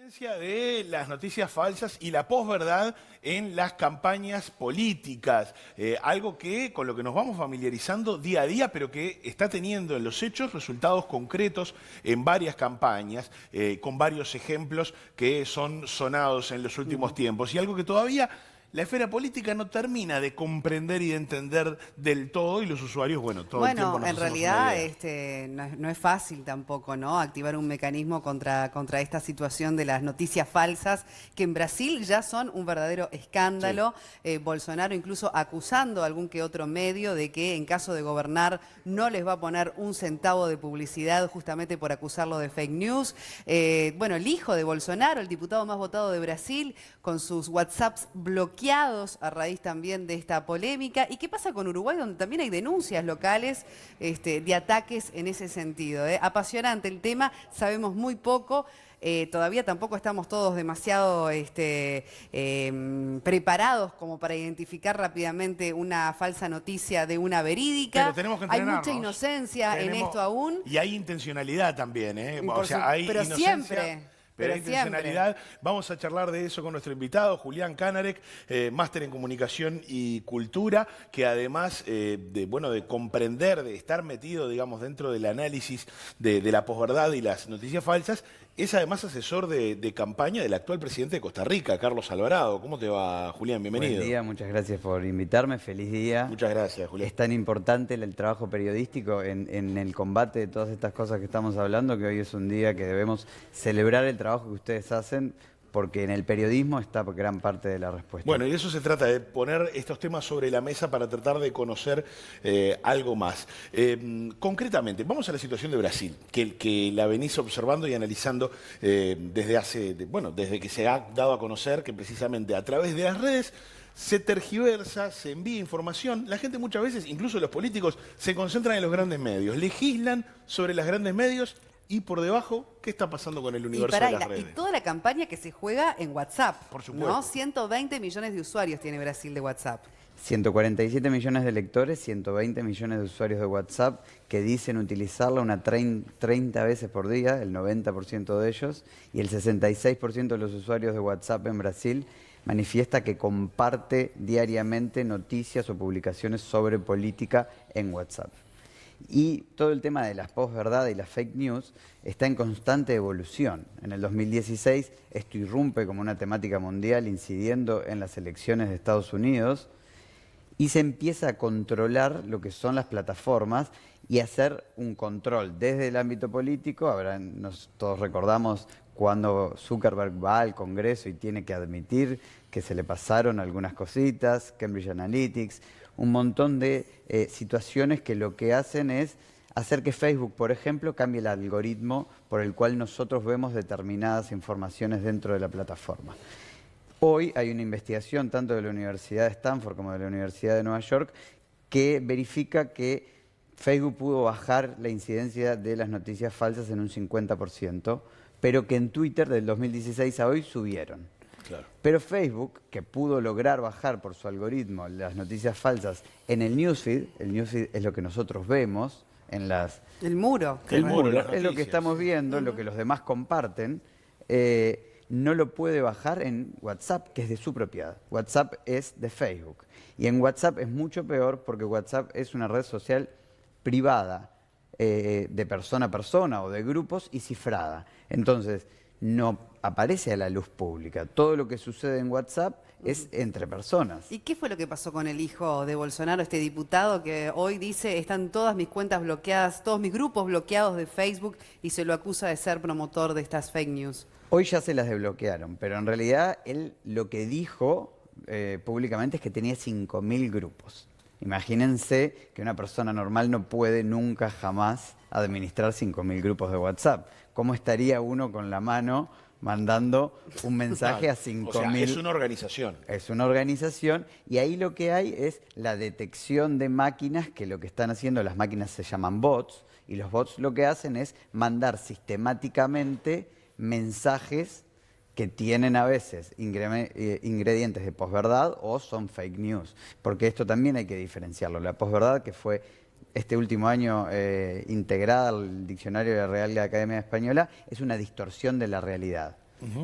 De las noticias falsas y la posverdad en las campañas políticas, algo que con lo que nos vamos familiarizando día a día, pero que está teniendo en los hechos resultados concretos en varias campañas, con varios ejemplos que son sonados en los últimos tiempos, y algo que todavía la esfera política no termina de comprender y de entender del todo, y los usuarios, bueno, todo el tiempo nos En hacemos una realidad idea. no es fácil tampoco, ¿no? Activar un mecanismo contra esta situación de las noticias falsas, que en Brasil ya son un verdadero escándalo. Sí. Bolsonaro incluso acusando a algún que otro medio de que en caso de gobernar no les va a poner un centavo de publicidad justamente por acusarlo de fake news. Bueno, el hijo de Bolsonaro, el diputado más votado de Brasil, con sus WhatsApps bloqueados a raíz también de esta polémica. ¿Y qué pasa con Uruguay, donde también hay denuncias locales de ataques en ese sentido? Apasionante el tema, sabemos muy poco. Todavía tampoco estamos todos demasiado preparados como para identificar rápidamente una falsa noticia de una verídica. Pero tenemos que Hay entrenarnos. mucha inocencia en esto aún. Y hay intencionalidad también, ¿eh? Pero inocencia, siempre. pero hay intencionalidad. Siempre. Vamos a charlar de eso con nuestro invitado, Julián Canarek, máster en Comunicación y Cultura, que además de comprender, de estar metido, digamos, dentro del análisis de la posverdad y las noticias falsas, es además asesor de campaña del actual presidente de Costa Rica, Carlos Alvarado. ¿Cómo te va, Julián? Bienvenido. Buen día, muchas gracias por invitarme, feliz día. Muchas gracias, Julián. Es tan importante el trabajo periodístico en el combate de todas estas cosas que estamos hablando, que hoy es un día que debemos celebrar el trabajo que ustedes hacen, porque en el periodismo está gran parte de la respuesta. Bueno, y de eso se trata, de poner estos temas sobre la mesa para tratar de conocer algo más. Concretamente, vamos a la situación de Brasil, que la venís observando y analizando desde que se ha dado a conocer que precisamente a través de las redes se tergiversa, se envía información. La gente muchas veces, incluso los políticos, se concentran en los grandes medios, legislan sobre los grandes medios. Y por debajo, ¿qué está pasando con el universo de las redes? Y toda la campaña que se juega en WhatsApp. Por supuesto. ¿No? 120 millones de usuarios tiene Brasil de WhatsApp. 147 millones de lectores, 120 millones de usuarios de WhatsApp que dicen utilizarla 30 veces por día, el 90% de ellos, y el 66% de los usuarios de WhatsApp en Brasil manifiesta que comparte diariamente noticias o publicaciones sobre política en WhatsApp. Y todo el tema de las posverdad y las fake news está en constante evolución. En el 2016 esto irrumpe como una temática mundial, incidiendo en las elecciones de Estados Unidos, y se empieza a controlar lo que son las plataformas y hacer un control desde el ámbito político. Ahora todos recordamos cuando Zuckerberg va al Congreso y tiene que admitir que se le pasaron algunas cositas, Cambridge Analytics, un montón de situaciones que lo que hacen es hacer que Facebook, por ejemplo, cambie el algoritmo por el cual nosotros vemos determinadas informaciones dentro de la plataforma. Hoy hay una investigación tanto de la Universidad de Stanford como de la Universidad de Nueva York que verifica que Facebook pudo bajar la incidencia de las noticias falsas en un 50%, pero que en Twitter del 2016 a hoy subieron. Claro. Pero Facebook, que pudo lograr bajar por su algoritmo las noticias falsas en el newsfeed es lo que nosotros vemos en las... El muro. El muro, es lo que estamos viendo, lo que los demás comparten, no lo puede bajar en WhatsApp, que es de su propiedad. WhatsApp es de Facebook. Y en WhatsApp es mucho peor porque WhatsApp es una red social privada, de persona a persona o de grupos, y cifrada. Entonces, no aparece a la luz pública. Todo lo que sucede en WhatsApp es entre personas. ¿Y qué fue lo que pasó con el hijo de Bolsonaro, este diputado que hoy dice están todas mis cuentas bloqueadas, todos mis grupos bloqueados de Facebook, y se lo acusa de ser promotor de estas fake news? Hoy ya se las desbloquearon, pero en realidad él lo que dijo públicamente es que tenía 5.000 grupos. Imagínense que una persona normal no puede nunca jamás administrar 5.000 grupos de WhatsApp. ¿Cómo estaría uno con la mano mandando un mensaje a 5.000? O sea, es una organización. Es una organización, y ahí lo que hay es la detección de máquinas, que lo que están haciendo, las máquinas se llaman bots, y los bots lo que hacen es mandar sistemáticamente mensajes que tienen a veces ingredientes de posverdad o son fake news, porque esto también hay que diferenciarlo. La posverdad, que fue este último año integrada al diccionario de la Real Academia Española, es una distorsión de la realidad.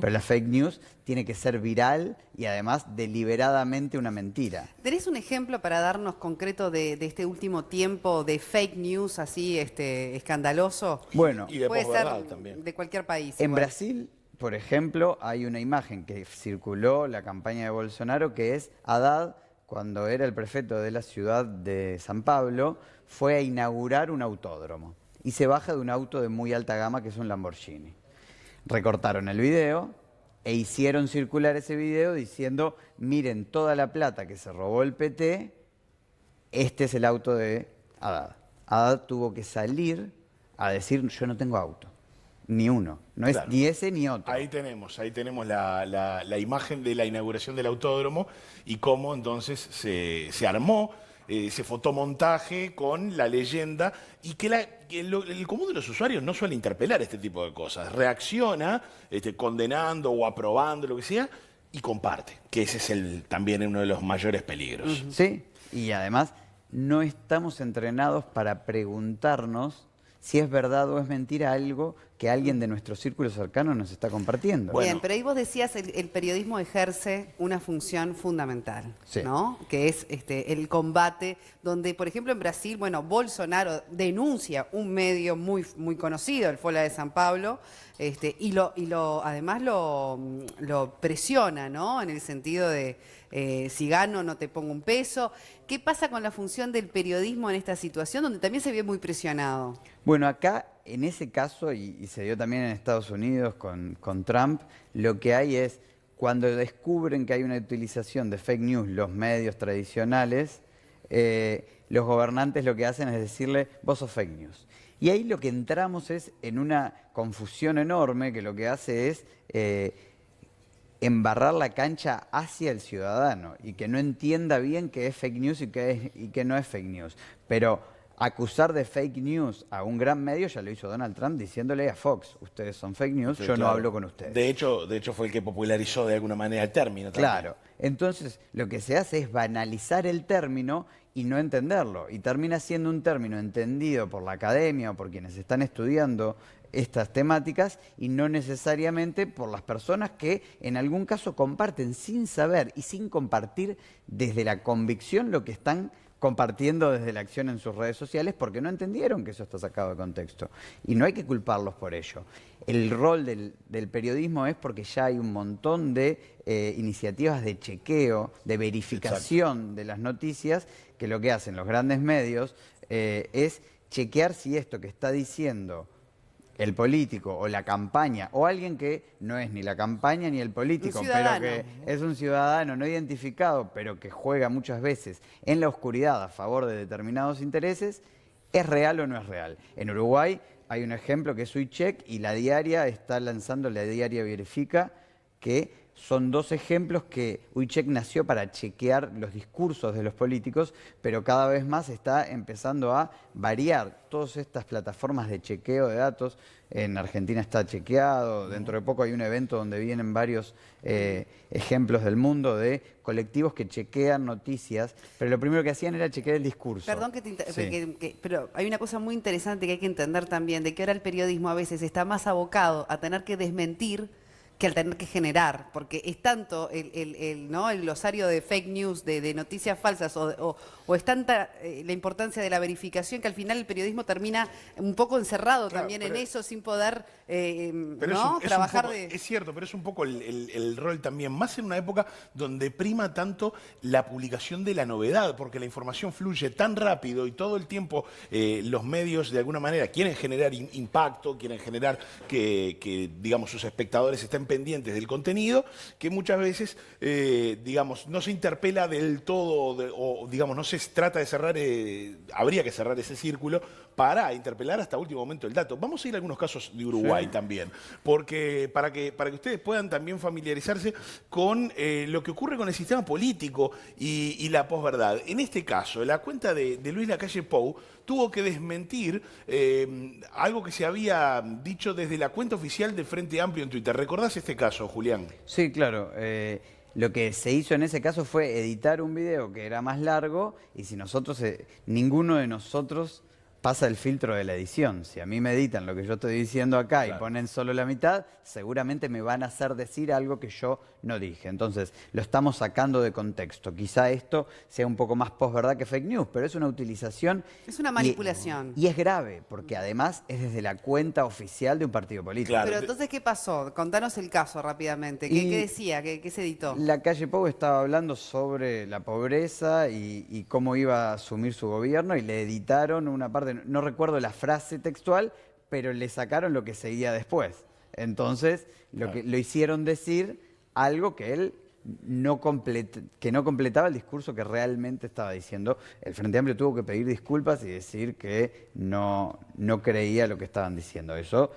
Pero la fake news tiene que ser viral y además deliberadamente una mentira. ¿Tenés un ejemplo para darnos concreto de este último tiempo de fake news así escandaloso? Bueno, Y de Puede ser posverdad también. de cualquier país. en igual. Brasil, por ejemplo, hay una imagen que circuló la campaña de Bolsonaro que es Haddad, cuando era el prefecto de la ciudad de San Pablo, fue a inaugurar un autódromo y se baja de un auto de muy alta gama que es un Lamborghini. Recortaron el video e hicieron circular ese video diciendo, miren toda la plata que se robó el PT, este es el auto de Haddad. Haddad tuvo que salir a decir, yo no tengo auto, ni uno, no es Claro. ni ese ni otro. Ahí tenemos la imagen de la inauguración del autódromo y cómo entonces se armó ese fotomontaje con la leyenda y que el común de los usuarios no suele interpelar este tipo de cosas. Reacciona condenando o aprobando, lo que sea, y comparte, que ese es también uno de los mayores peligros. Sí, y además no estamos entrenados para preguntarnos si es verdad o es mentira algo que alguien de nuestro círculo cercano nos está compartiendo. Bueno. Bien, pero ahí vos decías el periodismo ejerce una función fundamental, Sí. ¿no? Que es el combate, donde, por ejemplo, en Brasil, bueno, Bolsonaro denuncia un medio muy, muy conocido, el Folha de San Pablo, además lo presiona, ¿no? En el sentido de si gano no te pongo un peso. ¿Qué pasa con la función del periodismo en esta situación, donde también se ve muy presionado? Bueno, acá, en ese caso, y se dio también en Estados Unidos con Trump, lo que hay es, cuando descubren que hay una utilización de fake news, los medios tradicionales, los gobernantes lo que hacen es decirle, vos sos fake news. Y ahí lo que entramos es en una confusión enorme que lo que hace es embarrar la cancha hacia el ciudadano y que no entienda bien qué es fake news y qué no es fake news. Pero acusar de fake news a un gran medio ya lo hizo Donald Trump diciéndole a Fox, ustedes son fake news, Sí, yo no claro. hablo con ustedes. De hecho fue el que popularizó de alguna manera el término también. Claro, entonces lo que se hace es banalizar el término y no entenderlo. Y termina siendo un término entendido por la academia o por quienes están estudiando estas temáticas y no necesariamente por las personas que en algún caso comparten sin saber y sin compartir desde la convicción lo que están compartiendo desde la acción en sus redes sociales porque no entendieron que eso está sacado de contexto. Y no hay que culparlos por ello. El rol del periodismo es porque ya hay un montón de iniciativas de chequeo, de verificación de las noticias, que lo que hacen los grandes medios es chequear si esto que está diciendo el político o la campaña o alguien que no es ni la campaña ni el político, Un pero ciudadano. que es un ciudadano no identificado, pero que juega muchas veces en la oscuridad a favor de determinados intereses, ¿es real o no es real? En Uruguay hay un ejemplo que es UiCheck y La Diaria está lanzando La Diaria Verifica, que son dos ejemplos que UiCheck nació para chequear los discursos de los políticos, pero cada vez más está empezando a variar todas estas plataformas de chequeo de datos. En Argentina está chequeado, dentro de poco hay un evento donde vienen varios ejemplos del mundo de colectivos que chequean noticias, pero lo primero que hacían era chequear el discurso. Perdón Sí. pero hay una cosa muy interesante que hay que entender también, de que ahora el periodismo a veces está más abocado a tener que desmentir que al tener que generar, porque es tanto ¿no? el glosario de fake news, de noticias falsas, o es tanta la importancia de la verificación que al final el periodismo termina un poco encerrado Claro, también pero- en eso, sin poder Pero ¿no? es un trabajar poco- de... es cierto, pero es un poco el rol también, más en una época donde prima tanto la publicación de la novedad, porque la información fluye tan rápido y todo el tiempo los medios de alguna manera quieren generar impacto, quieren generar que, digamos, sus espectadores estén pendientes del contenido, que muchas veces, digamos, no se interpela del todo, o digamos, no se trata de cerrar, habría que cerrar ese círculo para interpelar hasta último momento el dato. Vamos a ir a algunos casos de Uruguay también, porque para que ustedes puedan también familiarizarse con lo que ocurre con el sistema político y la posverdad. En este caso, la cuenta de Luis Lacalle Pou tuvo que desmentir algo que se había dicho desde la cuenta oficial del Frente Amplio en Twitter. ¿Recordás este caso, Julián? Sí, claro. Lo que se hizo en ese caso fue editar un video que era más largo y si nosotros, ninguno de nosotros pasa el filtro de la edición. Si a mí me editan lo que yo estoy diciendo acá y ponen solo la mitad, seguramente me van a hacer decir algo que yo no dije. Entonces, lo estamos sacando de contexto. Quizá esto sea un poco más posverdad que fake news, pero es una utilización... Es una manipulación. Y es grave, porque además es desde la cuenta oficial de un partido político. Claro. Pero entonces, ¿qué pasó? Contanos el caso rápidamente. ¿Qué decía? ¿Qué se editó? La calle Pou estaba hablando sobre la pobreza y cómo iba a asumir su gobierno y le editaron una parte, no recuerdo la frase textual, pero le sacaron lo que seguía después. Entonces, lo hicieron decir algo que él no completaba el discurso que realmente estaba diciendo. El Frente Amplio tuvo que pedir disculpas y decir que no creía lo que estaban diciendo. Eso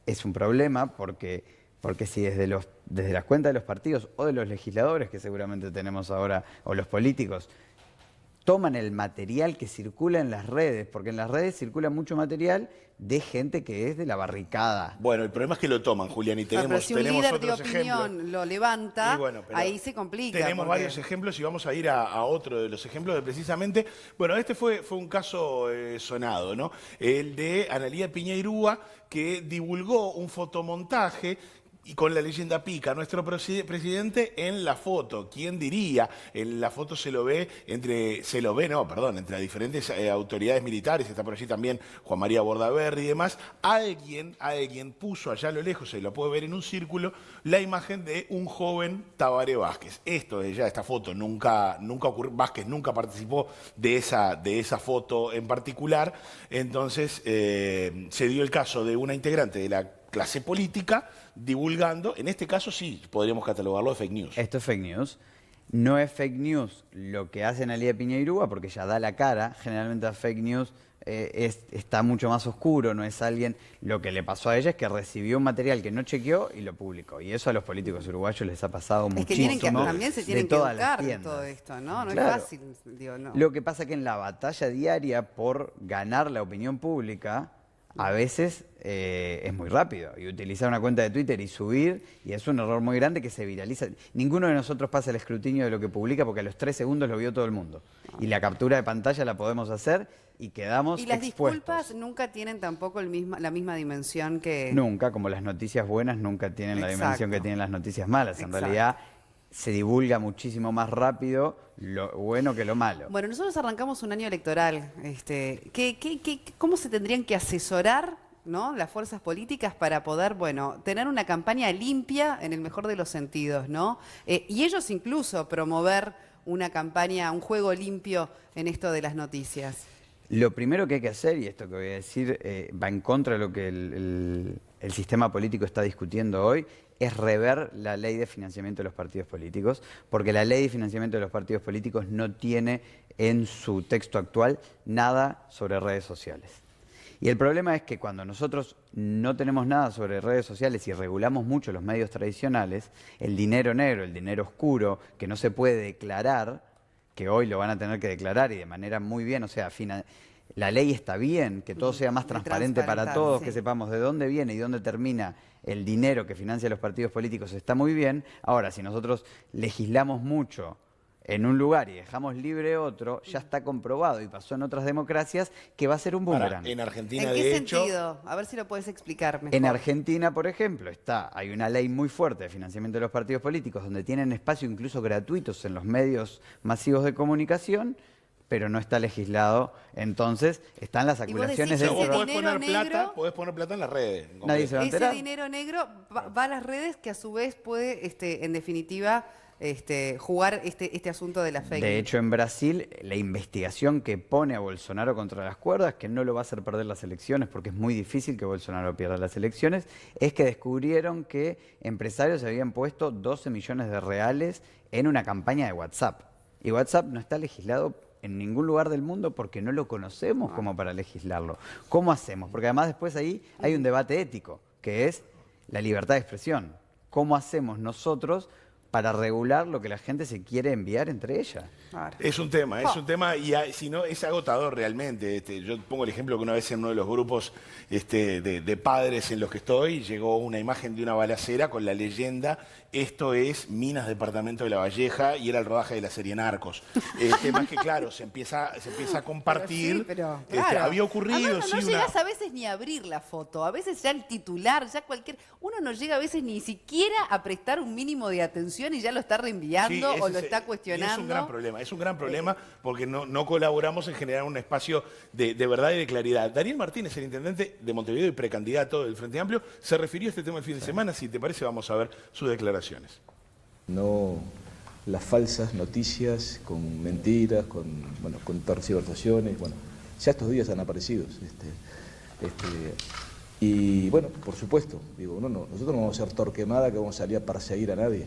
es un problema porque si desde las cuentas de los partidos o de los legisladores que seguramente tenemos ahora, o los políticos, toman el material que circula en las redes, porque en las redes circula mucho material de gente que es de la barricada. Bueno, el problema es que lo toman, Julián, y Pero tenemos si un líder de otros opinión ejemplos. lo levanta, Y bueno, pero ahí se complica. Tenemos porque- varios ejemplos y vamos a ir a otro de los ejemplos de precisamente... Bueno, este fue un caso sonado, ¿no? El de Analía Piñeirúa, que divulgó un fotomontaje y con la leyenda pica, nuestro presidente en la foto. ¿Quién diría? En la foto se lo ve entre diferentes autoridades militares, está por allí también Juan María Bordaberry y demás. Alguien puso allá a lo lejos, se lo puede ver en un círculo, la imagen de un joven Tabaré Vázquez. Esta foto nunca ocurrió, Vázquez nunca participó de esa foto en particular. Entonces se dio el caso de una integrante de la clase política divulgando, en este caso sí podríamos catalogarlo de fake news. Esto es fake news. No es fake news lo que hace Analía Piñeirúa, porque ya da la cara. Generalmente a fake news está mucho más oscuro, no es alguien... Lo que le pasó a ella es que recibió un material que no chequeó y lo publicó. Y eso a los políticos uruguayos les ha pasado Es que muchísimo. también se tienen de que todas las educar de tiendas. todo esto, ¿no? No Claro. es fácil, digo, no. Lo que pasa es que en la batalla diaria por ganar la opinión pública, a veces es muy rápido. Y utilizar una cuenta de Twitter y subir, y es un error muy grande que se viraliza. Ninguno de nosotros pasa el escrutinio de lo que publica porque a los 3 segundos lo vio todo el mundo. Y la captura de pantalla la podemos hacer y quedamos Y las expuestos. disculpas nunca tienen tampoco la misma dimensión que... Nunca, como las noticias buenas nunca tienen la dimensión que Exacto. tienen las noticias malas. En Exacto. realidad se divulga muchísimo más rápido lo bueno que lo malo. Bueno, nosotros arrancamos un año electoral. ¿Cómo se tendrían que asesorar, ¿no?, las fuerzas políticas para poder, bueno, tener una campaña limpia en el mejor de los sentidos, ¿no? Y ellos incluso promover una campaña, un juego limpio en esto de las noticias. Lo primero que hay que hacer, y esto que voy a decir va en contra de lo que el sistema político está discutiendo hoy, es rever la ley de financiamiento de los partidos políticos, porque la ley de financiamiento de los partidos políticos no tiene en su texto actual nada sobre redes sociales. Y el problema es que cuando nosotros no tenemos nada sobre redes sociales y regulamos mucho los medios tradicionales, el dinero negro, el dinero oscuro, que no se puede declarar, que hoy lo van a tener que declarar y de manera muy bien, o sea, la ley está bien, que todo sea más De transparente para transparentar, todos, sí. que sepamos de dónde viene y dónde termina el dinero que financia los partidos políticos, está muy bien. Ahora, si nosotros legislamos mucho en un lugar y dejamos libre otro, ya está comprobado y pasó en otras democracias que va a ser un boomerang. En Argentina, ¿En qué de hecho, sentido? A ver si lo puedes explicar mejor. En Argentina, por ejemplo, hay una ley muy fuerte de financiamiento de los partidos políticos donde tienen espacio incluso gratuitos en los medios masivos de comunicación, pero no está legislado. Entonces, están las vos acumulaciones decís o que vos dentro. ese podés poner plata en las redes. en Nadie se va a Ese enterar. dinero negro va a las redes, que a su vez puede, en definitiva, jugar este asunto de la fake De news. hecho, en Brasil, la investigación que pone a Bolsonaro contra las cuerdas, que no lo va a hacer perder las elecciones, porque es muy difícil que Bolsonaro pierda las elecciones, es que descubrieron que empresarios habían puesto 12 millones de reales en una campaña de WhatsApp. Y WhatsApp no está legislado en ningún lugar del mundo porque no lo conocemos como para legislarlo. ¿Cómo hacemos? Porque además después ahí hay un debate ético, que es la libertad de expresión. ¿Cómo hacemos nosotros para regular lo que la gente se quiere enviar entre ellas. Claro. Es un tema y si no, es agotador realmente. Yo pongo el ejemplo que una vez en uno de los grupos de padres en los que estoy, llegó una imagen de una balacera con la leyenda: esto es Minas, departamento de La Valleja, y era el rodaje de la serie Narcos. El tema es que, claro, se empieza a compartir. Pero sí, pero, claro. Había ocurrido, Además, no llegas a veces ni a abrir la foto, a veces ya el titular, ya uno no llega a veces ni siquiera a prestar un mínimo de atención y ya lo está reenviando o lo está cuestionando. Es un gran problema porque no colaboramos en generar un espacio de verdad y de claridad. Daniel Martínez, el intendente de Montevideo y precandidato del Frente Amplio, se refirió a este tema el fin de semana. Si te parece, vamos a ver sus declaraciones. No las falsas noticias con mentiras, con tergiversaciones. Bueno, ya estos días han aparecido. Y bueno, por supuesto, digo, nosotros no vamos a ser Torquemada que vamos a salir a perseguir a nadie.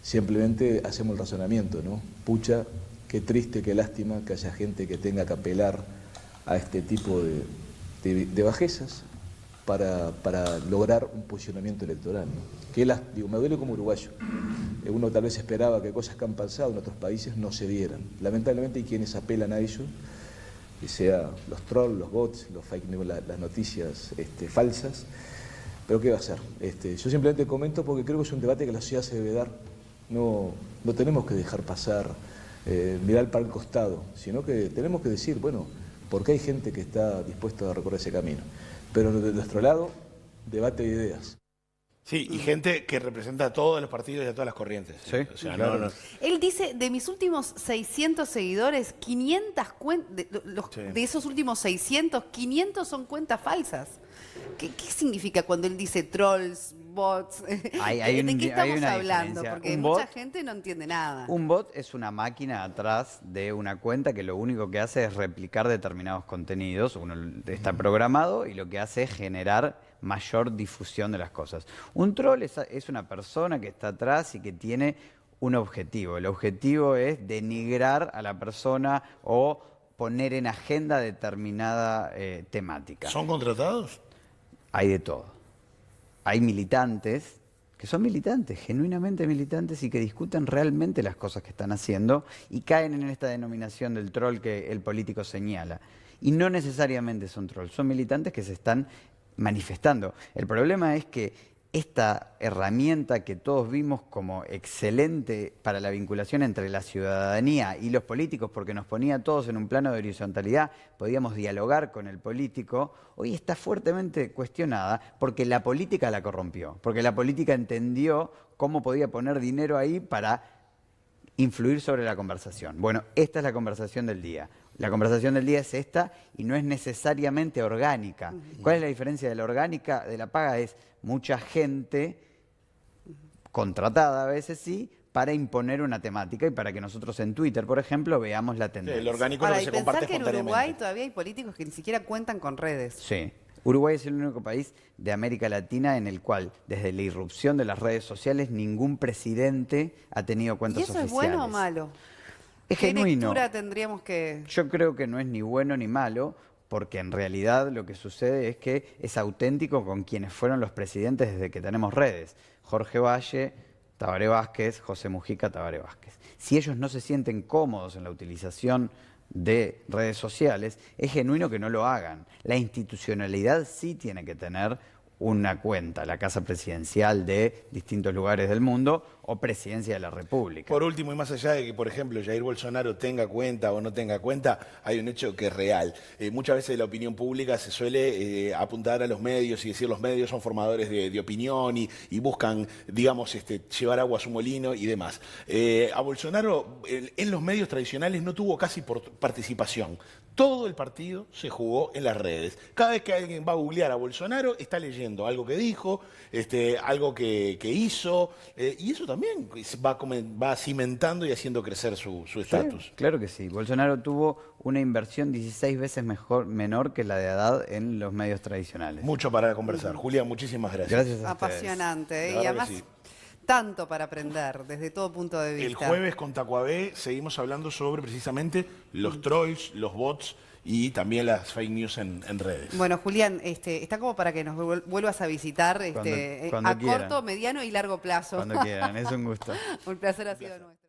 Simplemente hacemos el razonamiento, ¿no? Pucha, qué triste, qué lástima que haya gente que tenga que apelar a este tipo de bajezas para lograr un posicionamiento electoral, ¿no? Digo, me duele como uruguayo. Uno tal vez esperaba que cosas que han pasado en otros países no se dieran. Lamentablemente hay quienes apelan a ello, que sea los trolls, los bots, los fake news, las noticias falsas. Pero ¿qué va a hacer? Yo simplemente comento porque creo que es un debate que la sociedad se debe dar. No tenemos que dejar pasar, mirar para el costado, sino que tenemos que decir, bueno, porque hay gente que está dispuesta a recorrer ese camino. Pero de nuestro lado, debate de ideas. Sí, y gente que representa a todos los partidos y a todas las corrientes. Sí, o sea, claro. Él dice, de mis últimos 600 seguidores, 500 de esos últimos 600, 500 son cuentas falsas. ¿Qué significa cuando él dice trolls, bots? ¿De qué estamos hablando? Porque mucha gente no entiende nada. Un bot es una máquina atrás de una cuenta que lo único que hace es replicar determinados contenidos. Uno está programado y lo que hace es generar mayor difusión de las cosas. Un troll es una persona que está atrás y que tiene un objetivo. El objetivo es denigrar a la persona o poner en agenda determinada temática. ¿Son contratados? Hay de todo. Hay militantes que son militantes, genuinamente militantes y que discuten realmente las cosas que están haciendo y caen en esta denominación del troll que el político señala. Y no necesariamente son trolls, son militantes que se están manifestando. El problema es que esta herramienta que todos vimos como excelente para la vinculación entre la ciudadanía y los políticos, porque nos ponía a todos en un plano de horizontalidad, podíamos dialogar con el político, hoy está fuertemente cuestionada porque la política la corrompió, porque la política entendió cómo podía poner dinero ahí para influir sobre la conversación. Bueno, esta es la conversación del día. La conversación del día es esta y no es necesariamente orgánica. ¿Cuál es la diferencia de la orgánica? De la paga es mucha gente contratada a veces sí, para imponer una temática y para que nosotros en Twitter, por ejemplo, veamos la tendencia. El orgánico no se comparte que en Uruguay todavía hay políticos que ni siquiera cuentan con redes. Sí. Uruguay es el único país de América Latina en el cual, desde la irrupción de las redes sociales, ningún presidente ha tenido cuentas oficiales. ¿Y eso es bueno o malo? Es ¿Qué genuino. lectura tendríamos que...? Yo creo que no es ni bueno ni malo, porque en realidad lo que sucede es que es auténtico con quienes fueron los presidentes desde que tenemos redes. Jorge Valle, Tabaré Vázquez, José Mujica, Tabaré Vázquez. Si ellos no se sienten cómodos en la utilización de redes sociales, es genuino que no lo hagan. La institucionalidad sí tiene que tener una cuenta, la Casa Presidencial de distintos lugares del mundo o Presidencia de la República. Por último, y más allá de que, por ejemplo, Jair Bolsonaro tenga cuenta o no tenga cuenta, hay un hecho que es real. Muchas veces la opinión pública se suele apuntar a los medios y decir los medios son formadores de opinión y buscan, digamos, llevar agua a su molino y demás. A Bolsonaro en los medios tradicionales no tuvo casi participación. Todo el partido se jugó en las redes. Cada vez que alguien va a googlear a Bolsonaro, está leyendo algo que dijo, algo que hizo, y eso también va cimentando y haciendo crecer su estatus. Sí, claro que sí. Bolsonaro tuvo una inversión 16 veces menor que la de Haddad en los medios tradicionales. Mucho para conversar. Julián, muchísimas gracias. Gracias a ustedes. Apasionante, y Claro que además sí. tanto para aprender desde todo punto de vista. El jueves con Tacuabé seguimos hablando sobre precisamente los trolls, los bots y también las fake news en redes. Bueno, Julián, está como para que nos vuelvas a visitar Cuando a quieran. corto, mediano y largo plazo. Cuando quieran, es un gusto. Un placer ha sido nuestro.